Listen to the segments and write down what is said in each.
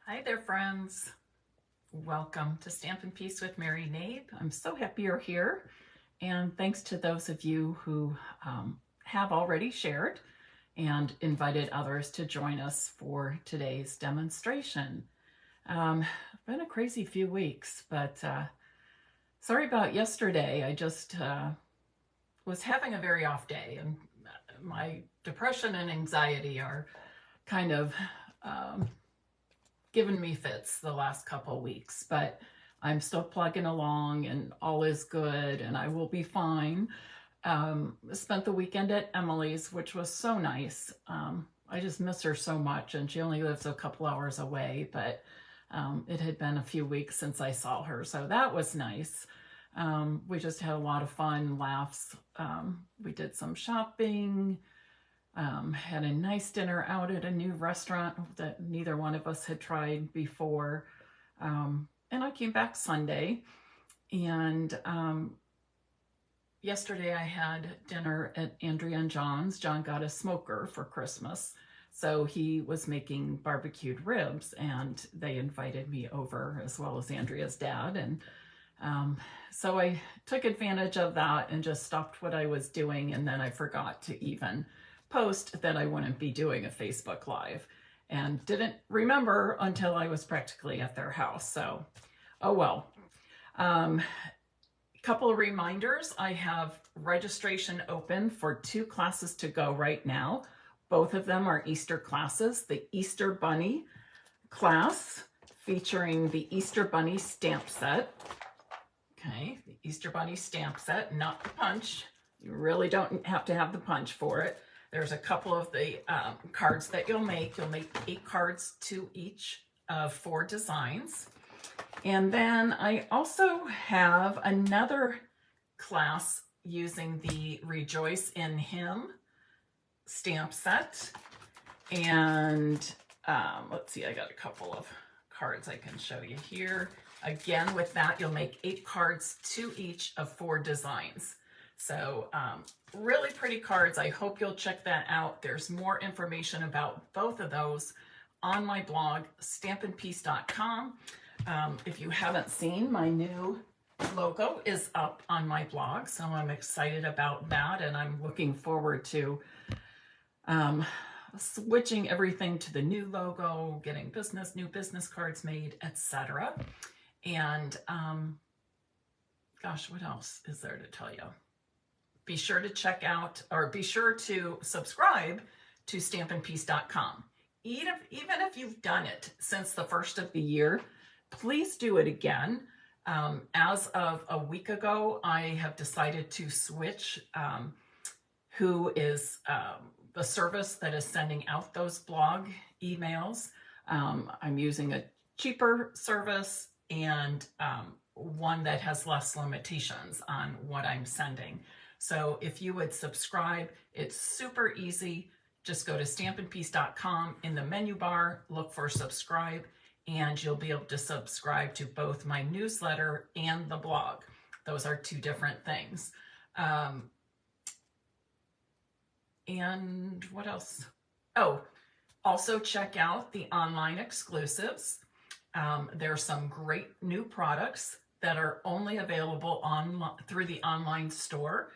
Hi there, friends. Welcome to Stampin' Peace with Mary Nave. I'm so happy you're here, and thanks to those of you who have already shared and invited others to join us for today's demonstration. It's been a crazy few weeks, but sorry about yesterday. I just was having a very off day, and my depression and anxiety are kind of given me fits the last couple weeks, but I'm still plugging along and all is good and I will be fine. Spent the weekend at Emily's, which was so nice. I just miss her so much, and she only lives a couple hours away, but it had been a few weeks since I saw her, so that was nice. We just had a lot of fun, laughs. We did some shopping, had a nice dinner out at a new restaurant that neither one of us had tried before. And I came back Sunday, and yesterday I had dinner at Andrea and John's. John got a smoker for Christmas, so he was making barbecued ribs, and they invited me over, as well as Andrea's dad. And so I took advantage of that and just stopped what I was doing, and then I forgot to even post that I wouldn't be doing a Facebook Live, and didn't remember until I was practically at their house. So, oh well. Couple of reminders. I have registration open for 2 classes to go right now. Both of them are Easter classes. The Easter Bunny class, featuring the Easter Bunny stamp set. Okay, the Easter Bunny stamp set, not the punch. You really don't have to have the punch for it. There's a couple of the cards that you'll make. You'll make 8 cards to each of 4 designs. And then I also have another class using the Rejoice in Him stamp set. And let's see, I got a couple of cards I can show you here. Again, with that, you'll make 8 cards to each of 4 designs. So really pretty cards. I hope you'll check that out. There's more information about both of those on my blog, stampinpeace.com. If you haven't seen, my new logo is up on my blog, so I'm excited about that, and I'm looking forward to switching everything to the new logo, getting new business cards made, etc. And gosh, what else is there to tell you? Be sure to check out, or be sure to subscribe to stampinpeace.com. Even if you've done it since the first of the year, please do it again. As of a week ago, I have decided to switch who is the service that is sending out those blog emails. I'm using a cheaper service and one that has less limitations on what I'm sending. So if you would subscribe, it's super easy. Just go to stampinpeace.com. In the menu bar, look for subscribe, and you'll be able to subscribe to both my newsletter and the blog. Those are 2 different things. And what else? Oh, also check out the online exclusives. There are some great new products that are only available through the online store.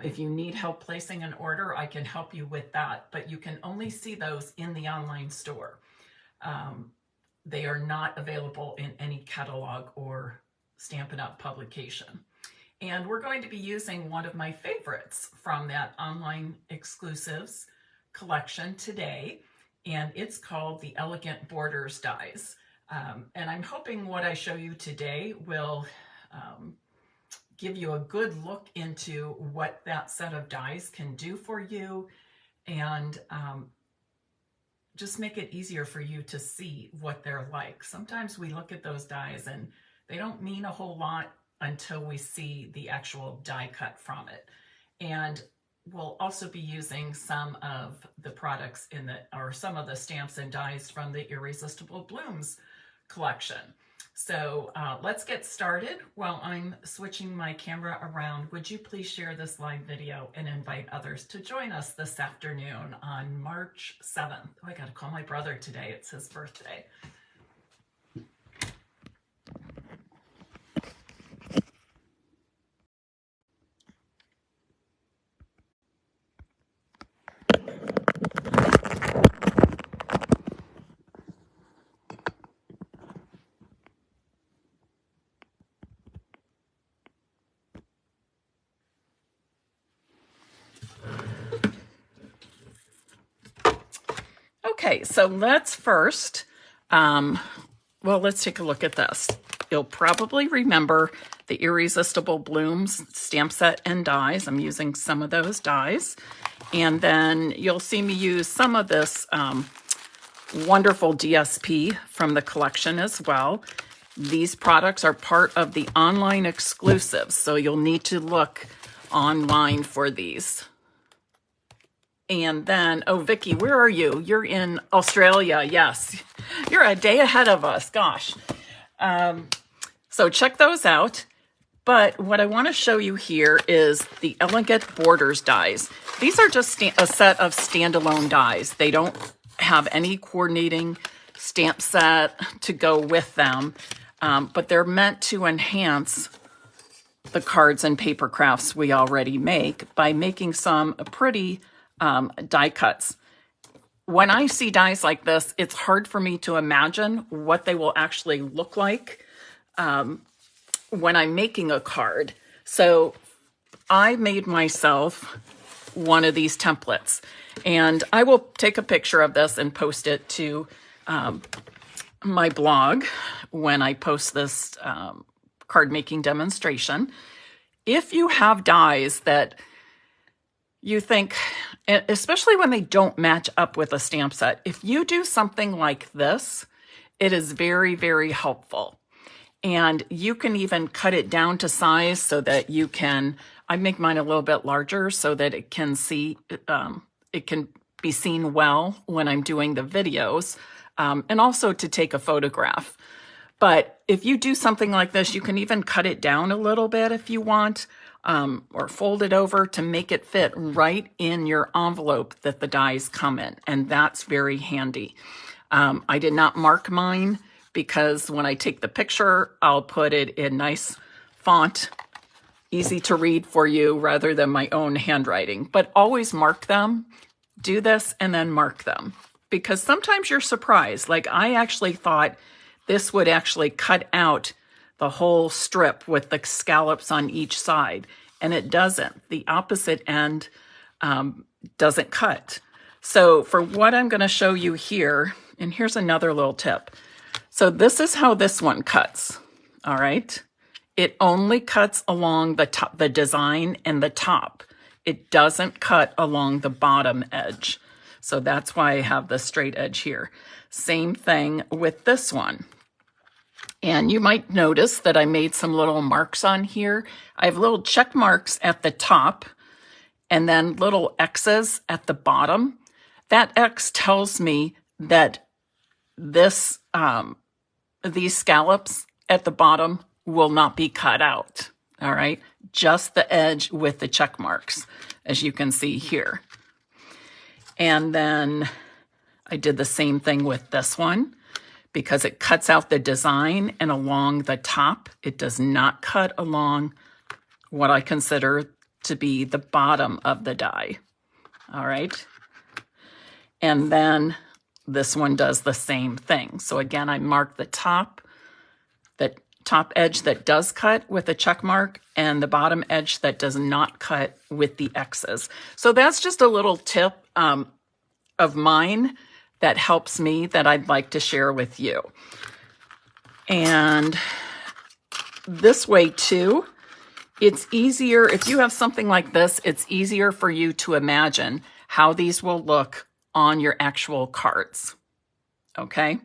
If you need help placing an order, I can help you with that, but you can only see those in the online store. They are not available in any catalog or Stampin' Up! Publication. And we're going to be using one of my favorites from that online exclusives collection today, and it's called the Elegant Borders dies. And I'm hoping what I show you today will give you a good look into what that set of dies can do for you, and just make it easier for you to see what they're like. Sometimes we look at those dies and they don't mean a whole lot until we see the actual die cut from it. And we'll also be using some of the products some of the stamps and dies from the Irresistible Blooms collection. So let's get started. While I'm switching my camera around, would you please share this live video and invite others to join us this afternoon on March 7th. Oh, I got to call my brother today. It's his birthday. Okay, so let's first, let's take a look at this. You'll probably remember the Irresistible Blooms stamp set and dies. I'm using some of those dies. And then you'll see me use some of this wonderful DSP from the collection as well. These products are part of the online exclusives, so you'll need to look online for these. And then, oh, Vicki, where are you? You're in Australia. Yes, you're a day ahead of us. Gosh. So check those out. But what I want to show you here is the Elegant Borders dies. These are just a set of standalone dies. They don't have any coordinating stamp set to go with them, but they're meant to enhance the cards and paper crafts we already make by making some pretty die cuts. When I see dies like this, it's hard for me to imagine what they will actually look like when I'm making a card. So I made myself one of these templates, and I will take a picture of this and post it to my blog when I post this card making demonstration. If you have dies that you think, especially when they don't match up with a stamp set, if you do something like this, it is very, very helpful. And you can even cut it down to size so that you can, I make mine a little bit larger so that it can it can be seen well when I'm doing the videos, and also to take a photograph. But if you do something like this, you can even cut it down a little bit if you want, or fold it over to make it fit right in your envelope that the dies come in. And that's very handy. I did not mark mine because when I take the picture, I'll put it in nice font, easy to read for you rather than my own handwriting. But always mark them, do this, and then mark them. Because sometimes you're surprised. Like I actually thought this would actually cut out the whole strip with the scallops on each side, and it doesn't. The opposite end doesn't cut. So for what I'm going to show you here, and here's another little tip. So this is how this one cuts, all right? It only cuts along the top, the design and the top. It doesn't cut along the bottom edge. So that's why I have the straight edge here. Same thing with this one. And you might notice that I made some little marks on here. I have little check marks at the top and then little X's at the bottom. That X tells me that this, these scallops at the bottom will not be cut out, all right? Just the edge with the check marks, as you can see here. And then I did the same thing with this one because it cuts out the design and along the top. It does not cut along what I consider to be the bottom of the die, all right? And then this one does the same thing. So again, I mark the top edge that does cut with a check mark and the bottom edge that does not cut with the X's. So that's just a little tip of mine that helps me that I'd like to share with you. And this way too, it's easier, if you have something like this, it's easier for you to imagine how these will look on your actual cards, okay?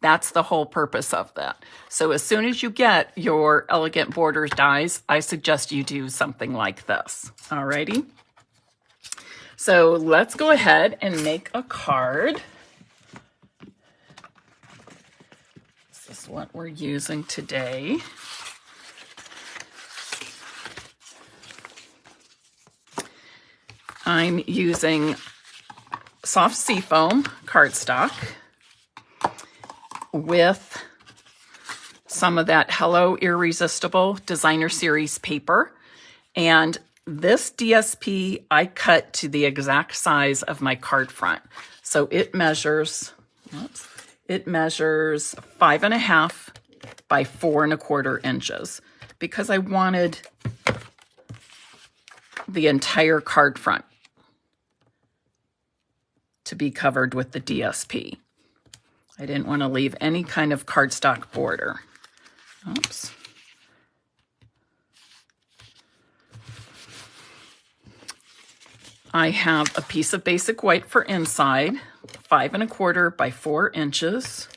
That's the whole purpose of that. So as soon as you get your Elegant Borders dies, I suggest you do something like this, alrighty? So let's go ahead and make a card. This is what we're using today. I'm using soft seafoam cardstock with some of that Hello Irresistible Designer Series paper. And this DSP I cut to the exact size of my card front. So it measures, it measures 5.5 by 4.25 inches because I wanted the entire card front. to be covered with the DSP. I didn't want to leave any kind of cardstock border. Oops. I have a piece of basic white for inside, 5 1/4 by 4 inches.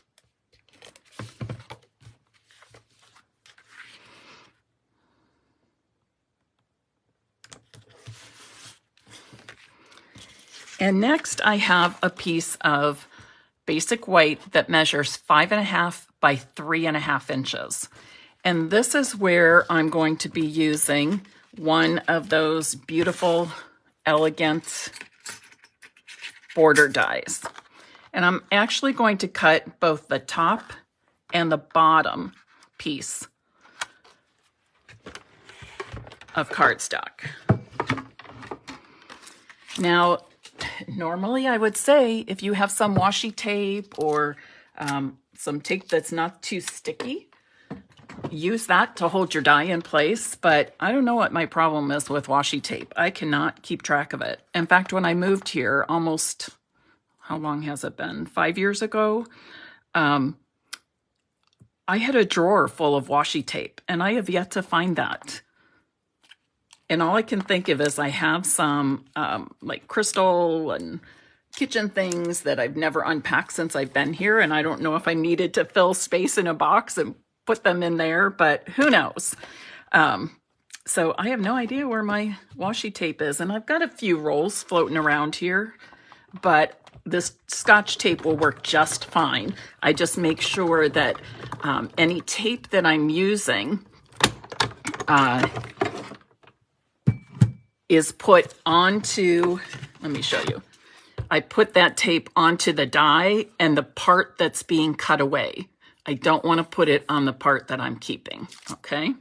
And next I have a piece of basic white that measures 5 1/2 by 3 1/2 inches. And this is where I'm going to be using one of those beautiful, elegant border dies. And I'm actually going to cut both the top and the bottom piece of cardstock. Now, normally I would say if you have some washi tape or some tape that's not too sticky, use that to hold your die in place, but I don't know what my problem is with washi tape. I cannot keep track of it. In fact, when I moved here almost, how long has it been? 5 years ago, I had a drawer full of washi tape and I have yet to find that. And all I can think of is I have some like crystal and kitchen things that I've never unpacked since I've been here. And I don't know if I needed to fill space in a box and put them in there, but who knows? So I have no idea where my washi tape is. And I've got a few rolls floating around here, but this Scotch tape will work just fine. I just make sure that any tape that I'm using is put onto, let me show you. I put that tape onto the die and the part that's being cut away. I don't want to put it on the part that I'm keeping, okay?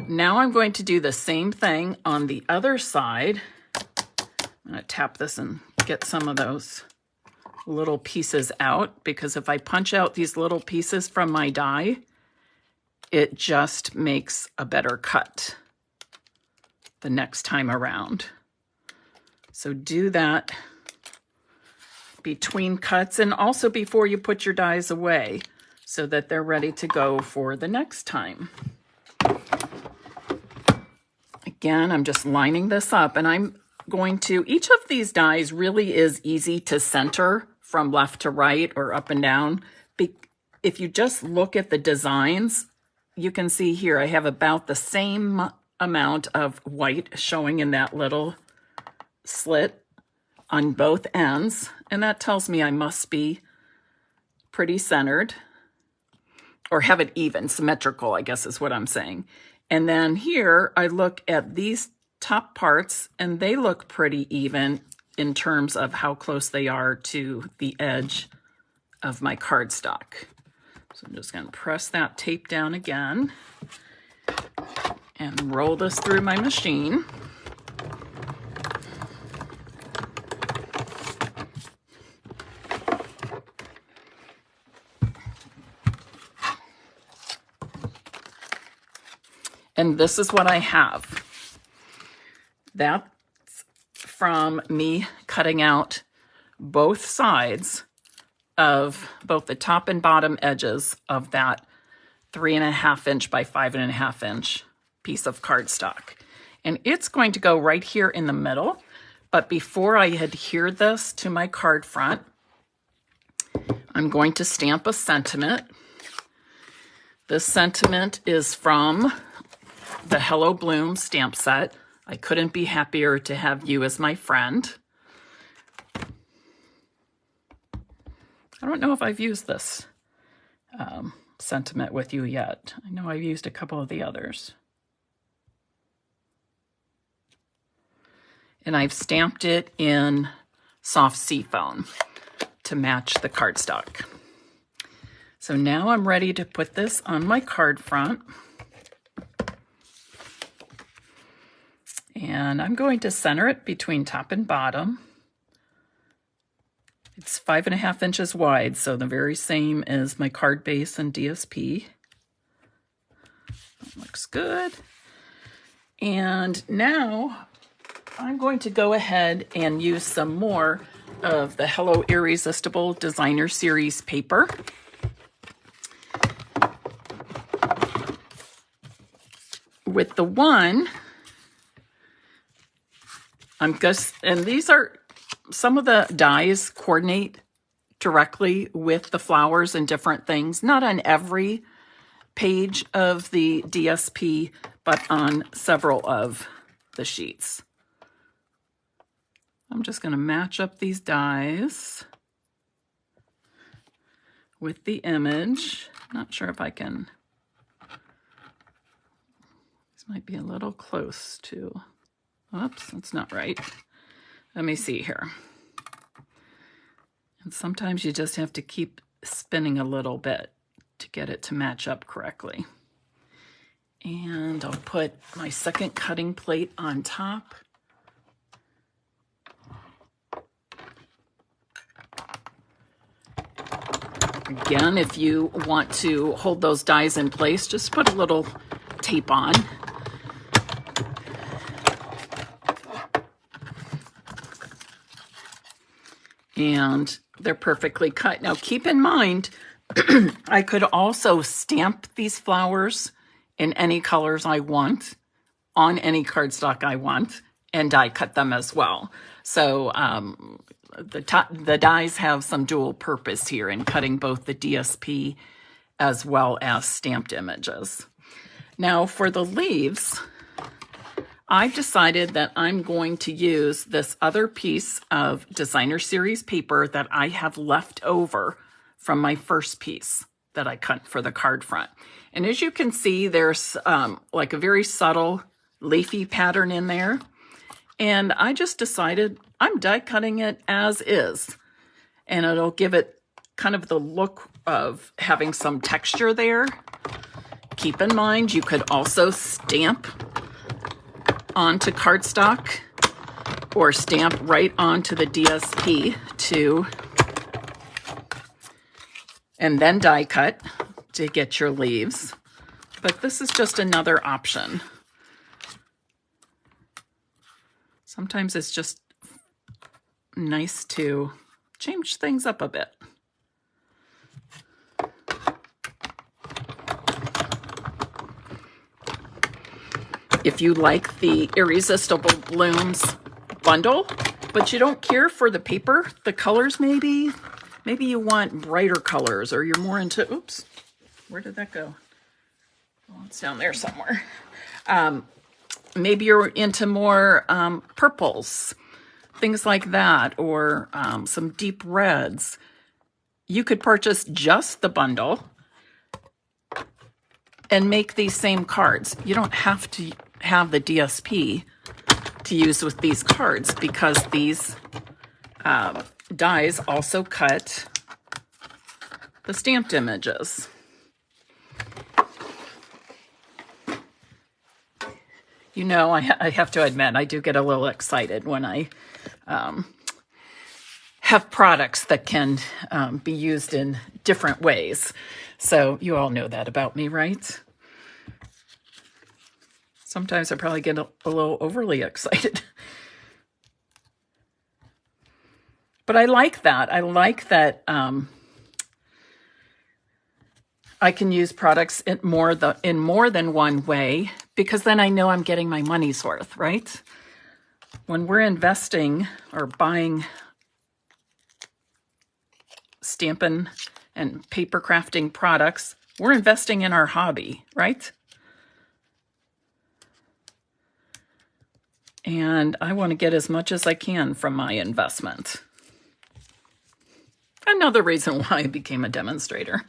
Now I'm going to do the same thing on the other side. I'm going to tap this and get some of those little pieces out, because if I punch out these little pieces from my die, it just makes a better cut the next time around. So do that between cuts and also before you put your dies away so that they're ready to go for the next time. Again, I'm just lining this up and I'm going to, each of these dies really is easy to center from left to right or up and down. If you just look at the designs, you can see here I have about the same amount of white showing in that little slit on both ends, and that tells me I must be pretty centered or have it even, symmetrical, I guess is what I'm saying. And then here I look at these top parts and they look pretty even in terms of how close they are to the edge of my cardstock. So I'm just going to press that tape down again and roll this through my machine. And this is what I have. That's from me cutting out both sides of both the top and bottom edges of that 3 1/2 inch by 5 1/2 inch piece of cardstock. And it's going to go right here in the middle. But before I adhere this to my card front, I'm going to stamp a sentiment. This sentiment is from the Hello Bloom stamp set. I couldn't be happier to have you as my friend. I don't know if I've used this sentiment with you yet. I know I've used a couple of the others. And I've stamped it in soft seafoam to match the cardstock. So now I'm ready to put this on my card front. And I'm going to center it between top and bottom. It's 5 1/2 inches wide, so the very same as my card base and DSP. That looks good. And now I'm going to go ahead and use some more of the Hello Irresistible Designer Series paper. With the one, and these are, some of the dies coordinate directly with the flowers and different things, not on every page of the DSP, but on several of the sheets. I'm just going to match up these dies with the image. Not sure if I can. This might be a little close to, oops, that's not right. Let me see here. And sometimes you just have to keep spinning a little bit to get it to match up correctly. And I'll put my second cutting plate on top. Again, if you want to hold those dies in place, just put a little tape on. And they're perfectly cut. Now keep in mind, I could also stamp these flowers in any colors I want on any cardstock I want and die cut them as well. So the dies have some dual purpose here in cutting both the DSP as well as stamped images. Now for the leaves, I've decided that I'm going to use this other piece of Designer Series paper that I have left over from my first piece that I cut for the card front. And as you can see, there's like a very subtle leafy pattern in there. And I just decided I'm die cutting it as is. And it'll give it kind of the look of having some texture there. Keep in mind, you could also stamp onto cardstock or stamp right onto the DSP too, and then die cut to get your leaves. But this is just another option. Sometimes it's just nice to change things up a bit. If you like the Irresistible Blooms bundle, but you don't care for the paper, the colors maybe you want brighter colors, or you're more into, oops, where did that go? Oh, it's down there somewhere. Maybe you're into more purples, things like that, or some deep reds. You could purchase just the bundle and make these same cards. You don't have to have the DSP to use with these cards, because these dies also cut the stamped images. You know, I have to admit, I do get a little excited when I have products that can be used in different ways. So you all know that about me, right? Sometimes I probably get a little overly excited. But I like that. I like that I can use products in more than one way, because then I know I'm getting my money's worth, right? When we're investing or buying Stampin' and paper crafting products, we're investing in our hobby, right? And I want to get as much as I can from my investment. Another reason why I became a demonstrator.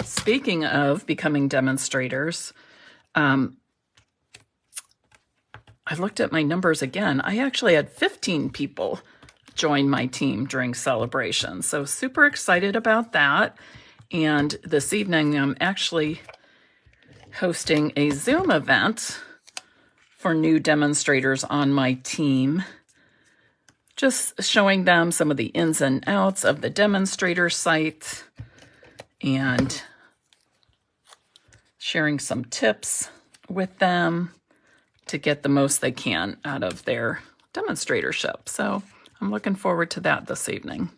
Speaking of becoming demonstrators, I looked at my numbers again. I actually had 15 people join my team during celebration. So super excited about that. And this evening, I'm actually hosting a Zoom event for new demonstrators on my team, just showing them some of the ins and outs of the demonstrator site and sharing some tips with them to get the most they can out of their demonstratorship. So I'm looking forward to that this evening.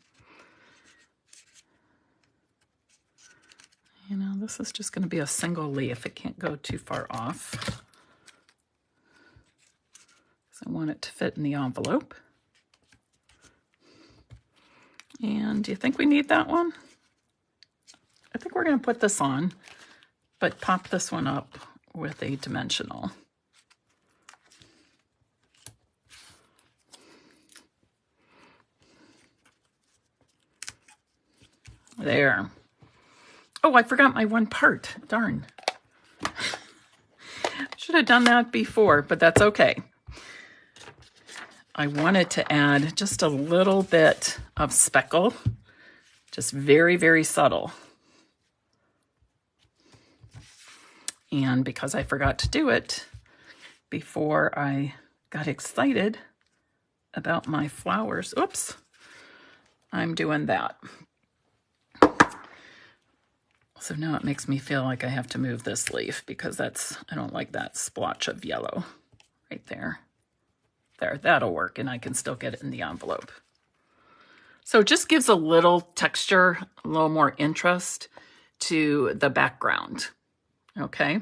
You know, this is just going to be a single leaf. It can't go too far off. So I want it to fit in the envelope. And do you think we need that one? I think we're going to put this on, but pop this one up with a dimensional. There. Oh, I forgot my one part. Darn. Should have done that before, but that's okay. I wanted to add just a little bit of speckle, just very, very subtle. And because I forgot to do it before I got excited about my flowers, oops, I'm doing that. So now it makes me feel like I have to move this leaf because I don't like that splotch of yellow right there. There, that'll work, and I can still get it in the envelope. So it just gives a little texture, a little more interest to the background, okay?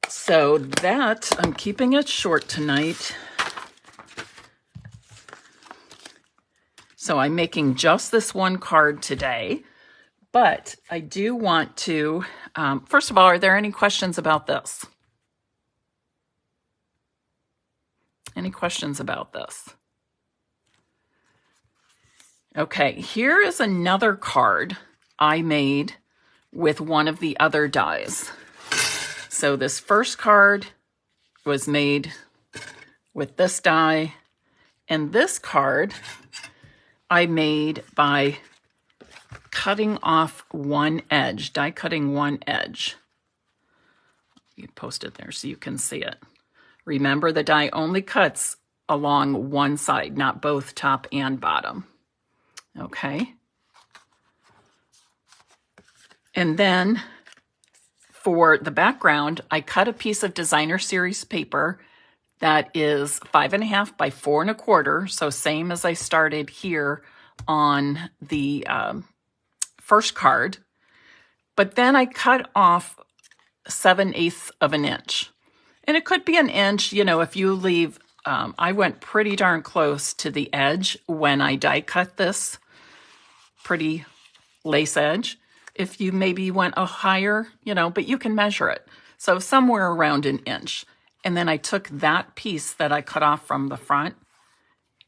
So that, I'm keeping it short tonight. So I'm making just this one card today, but I do want to, first of all, are there any questions about this? Any questions about this? Okay, here is another card I made with one of the other dies. So this first card was made with this die, and this card I made by cutting off one edge, die cutting one edge. You post it there so you can see it. Remember, the die only cuts along one side, not both top and bottom. Okay. And then for the background, I cut a piece of designer series paper that is 5.5 by 4.25, so same as I started here on the first card. But then I cut off 7/8 of an inch. And it could be an inch, you know, if you leave, I went pretty darn close to the edge when I die cut this pretty lace edge. If you maybe went a higher, you know, but you can measure it. So somewhere around an inch. And then I took that piece that I cut off from the front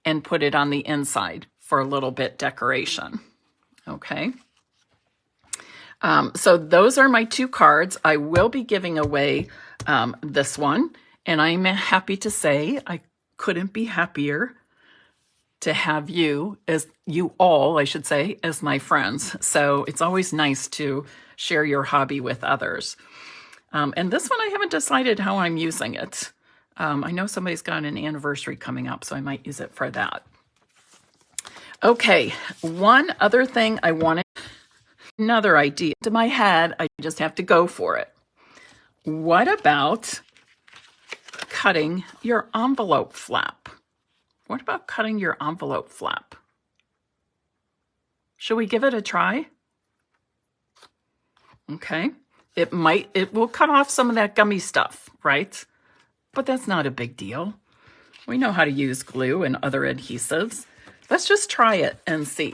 and put it on the inside for a little bit decoration. Okay. So those are my two cards. I will be giving away this one, and I'm happy to say I couldn't be happier to have you all, I should say, as my friends. So it's always nice to share your hobby with others. And this one, I haven't decided how I'm using it. I know somebody's got an anniversary coming up, so I might use it for that. Okay, one other thing I wanted, another idea to my head, I just have to go for it. What about cutting your envelope flap? What about cutting your envelope flap? Should we give it a try? Okay. It will cut off some of that gummy stuff, right? But that's not a big deal. We know how to use glue and other adhesives. Let's just try it and see.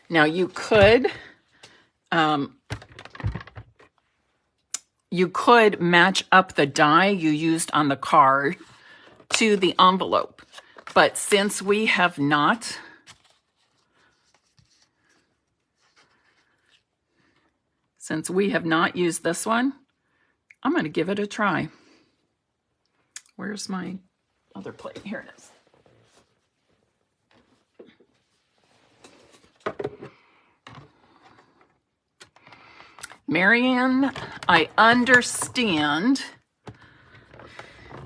Now you could match up the die you used on the card to the envelope. But since we have not used this one, I'm going to give it a try. Where's my other plate? Here it is. Marianne, I understand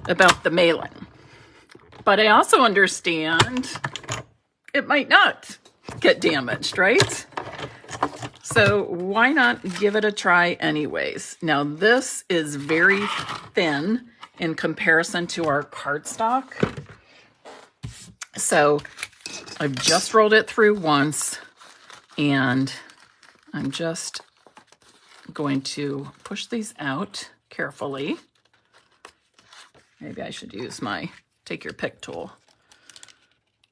about the mailing, but I also understand it might not get damaged, right? So why not give it a try anyways? Now this is very thin in comparison to our cardstock. So I've just rolled it through once, and I'm just going to push these out carefully. Maybe I should use my take your pick tool.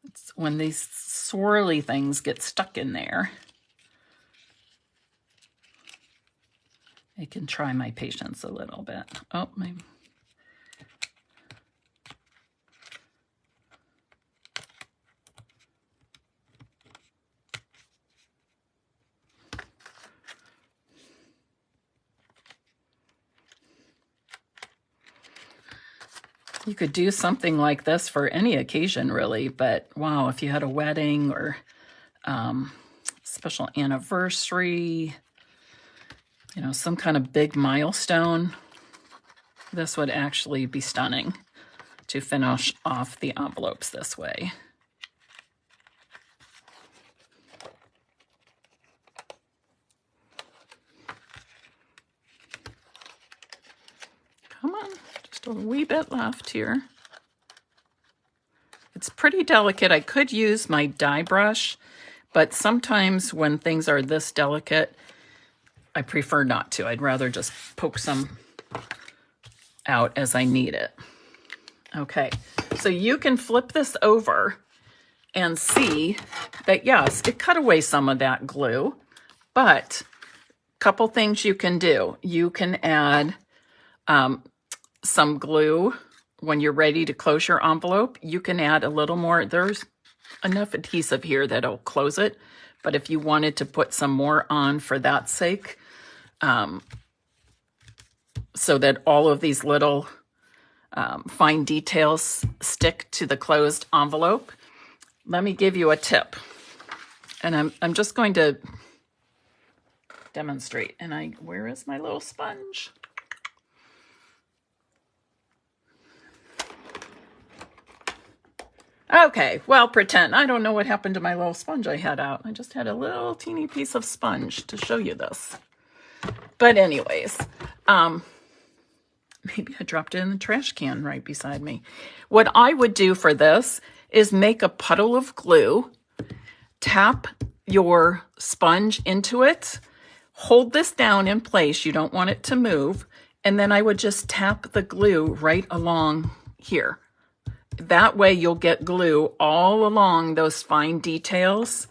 It's when these swirly things get stuck in there, I can try my patience a little bit. Oh, maybe. You could do something like this for any occasion, really, but wow, if you had a wedding or special anniversary, you know, some kind of big milestone, this would actually be stunning to finish off the envelopes this way. Come on. A wee bit left here. It's pretty delicate. I could use my die brush, but sometimes when things are this delicate, I prefer not to. I'd rather just poke some out as I need it. Okay, so you can flip this over and see that, yes, it cut away some of that glue, but a couple things you can do. You can add some glue when you're ready to close your envelope. You can add a little more. There's enough adhesive here that'll close it, but if you wanted to put some more on for that sake, so that all of these little fine details stick to the closed envelope, let me give you a tip. And I'm just going to demonstrate. And where is my little sponge? Okay, well, pretend. I don't know what happened to my little sponge I had out. I just had a little teeny piece of sponge to show you this. But anyways, maybe I dropped it in the trash can right beside me. What I would do for this is make a puddle of glue, tap your sponge into it, hold this down in place. You don't want it to move. And then I would just tap the glue right along here. That way you'll get glue all along those fine details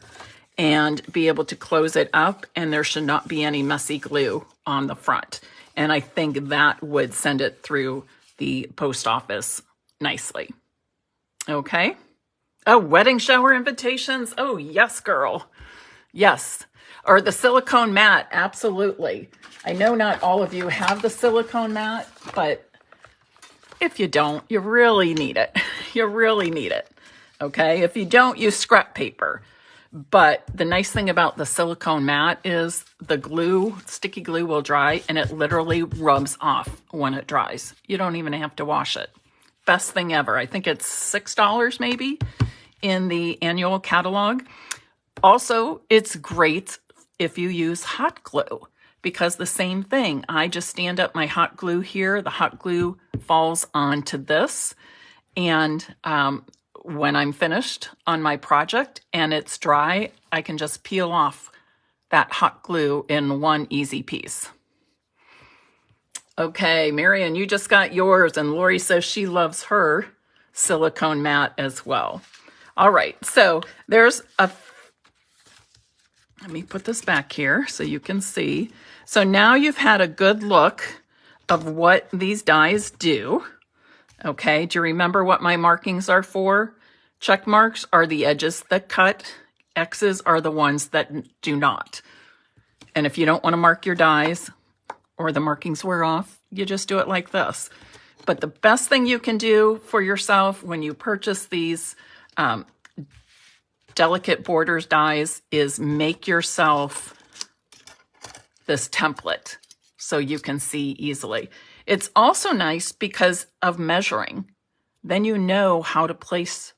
and be able to close it up, and there should not be any messy glue on the front. And I think that would send it through the post office nicely. Okay. Oh, wedding shower invitations. Oh, yes, girl. Yes. Or the silicone mat. Absolutely. I know not all of you have the silicone mat, but if you don't, you really need it. You really need it. Okay. If you don't, use scrap paper. But the nice thing about the silicone mat is the glue, sticky glue, will dry and it literally rubs off when it dries. You don't even have to wash it. Best thing ever. I think it's $6 maybe in the annual catalog. Also, it's great if you use hot glue, because the same thing. I just stand up my hot glue here. The hot glue falls onto this. And when I'm finished on my project and it's dry, I can just peel off that hot glue in one easy piece. Okay, Marion, you just got yours, and Lori says she loves her silicone mat as well. All right, so there's let me put this back here so you can see. So now you've had a good look of what these dies do. Okay, do you remember what my markings are for? Check marks are the edges that cut. X's are the ones that do not. And if you don't want to mark your dies or the markings wear off, you just do it like this. But the best thing you can do for yourself when you purchase these delicate borders dies is make yourself this template so you can see easily. It's also nice because of measuring. Then you know how to place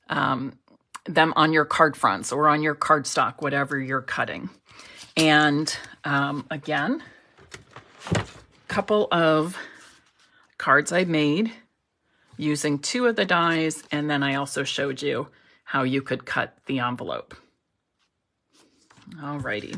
them on your card fronts or on your cardstock, whatever you're cutting. And again, a couple of cards I made using 2 of the dies, and then I also showed you how you could cut the envelope. All righty.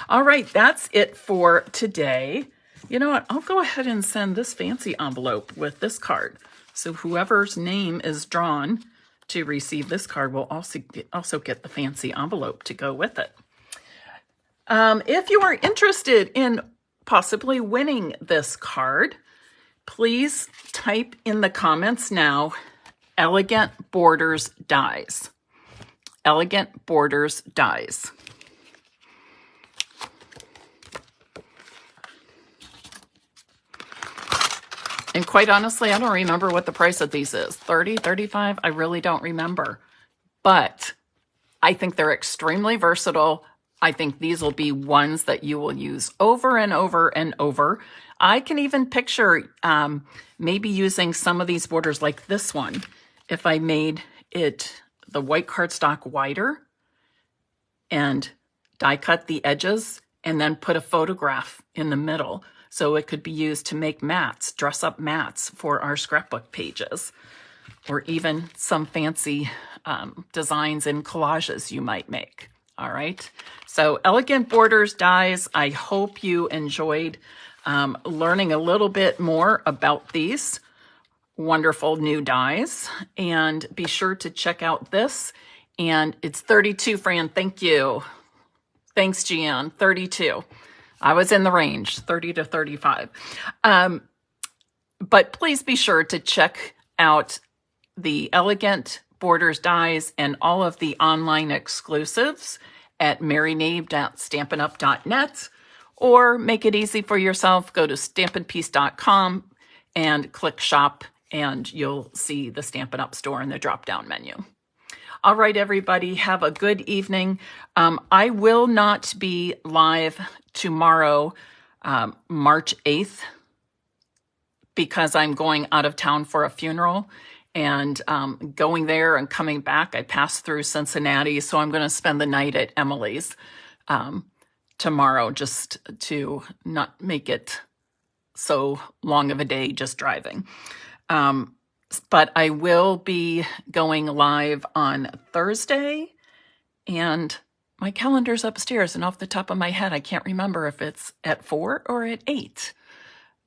All right, that's it for today. You know what? I'll go ahead and send this fancy envelope with this card. So whoever's name is drawn to receive this card will also get the fancy envelope to go with it. If you are interested in possibly winning this card, please type in the comments now, Elegant Borders Dies. Elegant Borders Dies. And quite honestly, I don't remember what the price of these is. 30, 35? I really don't remember. But I think they're extremely versatile. I think these will be ones that you will use over and over and over. I can even picture maybe using some of these borders like this one. If I made it the white cardstock wider and die cut the edges and then put a photograph in the middle. So it could be used to make mats, dress up mats for our scrapbook pages, or even some fancy designs and collages you might make. All right. So Elegant Borders Dies. I hope you enjoyed learning a little bit more about these wonderful new dies. And be sure to check out this. And it's 32, Fran. Thank you. Thanks, Gian. 32. I was in the range, 30 to 35. But please be sure to check out the Elegant Borders Dies and all of the online exclusives at marynabe.stampinup.net, or make it easy for yourself. Go to stampinpeace.com and click shop, and you'll see the Stampin' Up! Store in the drop-down menu. All right, everybody, have a good evening. I will not be live tomorrow, March 8th, because I'm going out of town for a funeral, and going there and coming back, I passed through Cincinnati, so I'm going to spend the night at Emily's tomorrow, just to not make it so long of a day just driving. But I will be going live on Thursday, and my calendar's upstairs, and off the top of my head, I can't remember if it's at 4 or at 8.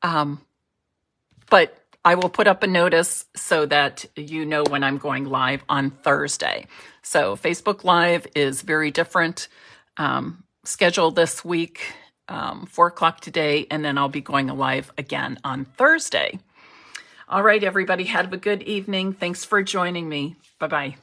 But I will put up a notice so that you know when I'm going live on Thursday. So Facebook Live is very different. Scheduled this week, 4 o'clock today, and then I'll be going live again on Thursday. All right, everybody, have a good evening. Thanks for joining me. Bye-bye.